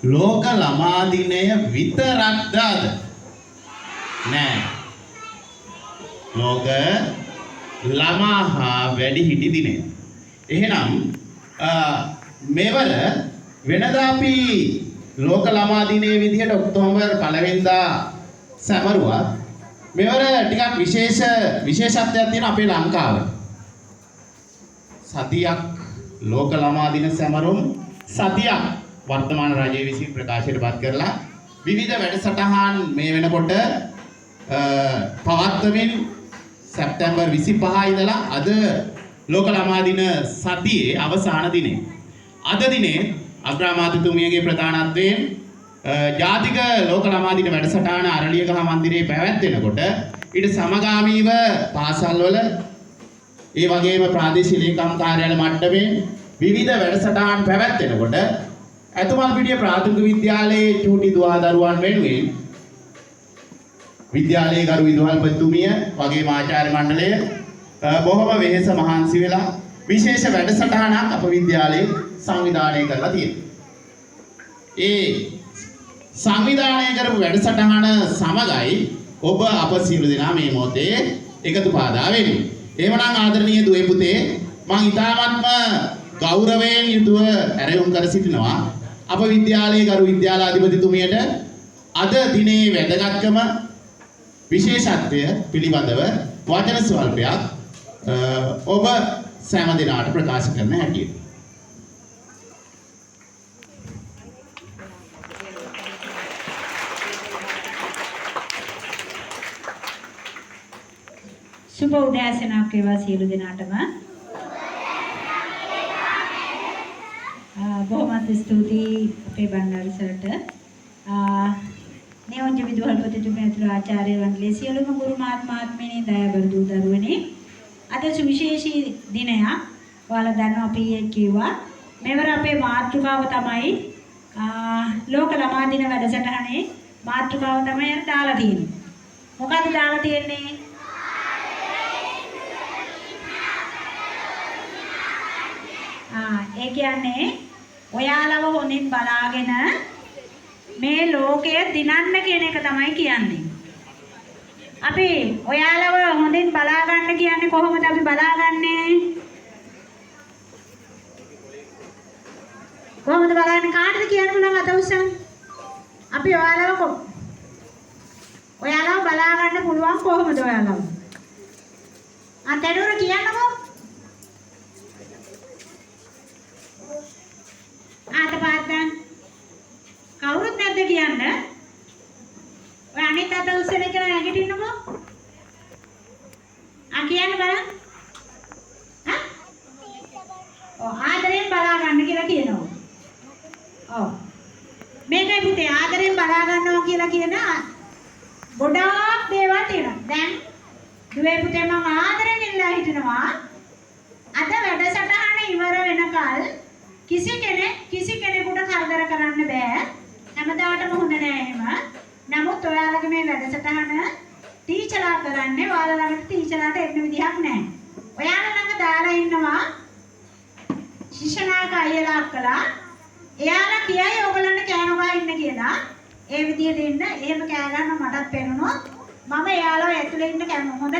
ලෝක ළමා දිනය විතරක්ද අද? නෑ. ලෝක ළමා හා වැඩිහිටි දිනය. එහෙනම් මෙවර වෙනදා අපි ලෝක ළමා දිනයේ විදිහට ඔක්තෝබර් 1 වෙනිදා සැමරුවා. මෙවර ටිකක් විශේෂත්වයක් තියෙන අපේ ලංකාවේ. සතියක් ලෝක ළමා දින සැමරුම් සතියක් වර්තමාන රජය විසින් ප්‍රකාශයටපත් කරලා විවිධ වැඩසටහන් මේ වෙනකොට පවත්වමින් සැප්තැම්බර් 25 ඉඳලා අද ලෝක ළමා දින සතියේ අවසාන දිනේ. අද දිනේ අග්‍රාමාත්‍යතුමියගේ ප්‍රධානත්වයෙන් ජාතික ලෝක ළමා දින වැඩසටහන අරලියගහ මන්දිරයේ පැවැත්වෙනකොට ඊට සමගාමීව පාසල්වල ඒ වගේම ප්‍රාදේශීය ලේකම් කාර්යාලය මට්ටමේ විවිධ වැඩසටහන් පැවැත්වෙනකොට ඇතුමල්පිටිය ප්‍රාථමික විද්‍යාලයේ චූටි දුවා දරුවන් වෙනුවෙන් විද්‍යාලයේ ගරු විදුහල්පතිතුමිය වගේම ආචාර්ය මණ්ඩලය බොහොම වෙහෙස මහන්සි වෙලා විශේෂ වැඩසටහනක් අප විද්‍යාලයේ සංවිධානය කරලා තියෙනවා. ඒ සංවිධානය කරපු වැඩසටහන සමගයි ඔබ අප සියලු දෙනා මේ මොහොතේ එකතු පාදා වෙන්නේ. එහෙමනම් ආදරණීය දුවේ පුතේ මම ඉතාමත්ම ගෞරවයෙන් යුතුව ඇරයුම් කර සිටිනවා අප විද්‍යාලයේ ගරු විද්‍යාලාධිපතිතුමියට අද දිනේ වැදගත්කම විශේෂත්වය පිළිබඳව වචන ස්වල්පයක් ඔබ සෑම දිනකට ප්‍රකාශ කරන්න හැටියට. සුබ උදෑසනක් වේවා සියලු දෙනාටම. බොහොමත් ස්තුතියි අපේ බණ්ඩාර සර්ට. නියෝජ්‍ය විදුහල්පතිතුමිය ඇතුළු ආචාර්ය මණ්ඩලයේ සියලුම ගුරු මහත්මයාත්මයනි දයාබර දූ දරුවනි අද සුවිශේෂී දිනයක්. ඔයාලා දන්නවා අපි කිව්වා මෙවර අපේ මාතෘකාව තමයි ලෝක ළමා දින වැඩසටහනේ මාතෘකාව තමයි අර දාලා තියෙන්නේ. මොකද්ද දාලා තියෙන්නේ? ඒ කියන්නේ ඔයාලව හොඳින් බලාගෙන මේ ලෝකය දිනන්න කියන එක තමයි කියන්නේ. අපි ඔයාලව හොඳින් බලා ගන්න කියන්නේ කොහොමද අපි බලාගන්නේ? කොහොමද බලන්නේ? කාටද කියන්න පුළුවන් අත උස්සන්න? අපි ඔයාලව බලා ගන්න පුළුවන් කොහොමද ඔයාලව? අතේරුර කියන්නකෝ. ආතපාතන් කවුරුත් නැද්ද කියන්න? ඔය අනිත් අත උස්සන එක නැගිටින්නකෝ. කියන්න බලන්න. ආදරෙන් බලා ගන්න කියලා කියනවා. ඔව්. මේකයි පුතේ ආදරෙන් බලා ගන්නවා කියලා කියන ගොඩාක් දේවල් තියෙනවා. දැන් දුවේ පුතේ මම ආදරෙන් ඉල්ලා හිටිනවා. අද වැඩසටහන ඉවර වෙනකල් කිසි කෙනෙකුට කරදර කරන්න බෑ. හැමදාටම හොඳ නෑ එහෙම. නමුත් ඔයාලගේ මේ වැඩසටහන ටීචර්ලා කරන්නේ ඔයාලා ළඟට ටීචර්ලාට එන්න විදිහක් නෑ. ඔයාලා ළඟ දාලා ඉන්නවා ශිෂ්‍යනායක අයියලා අක්කලා. එයාලා කියයි ඕගොල්ලන්ට කෑනෝගා ඉන්න කියලා. ඒ විදිහට ඉන්න. එහෙම කෑ ගන්න මටත් පෙනුනොත් මම එයාලව ඇතුලේ ඉන්න කැමති. හොඳ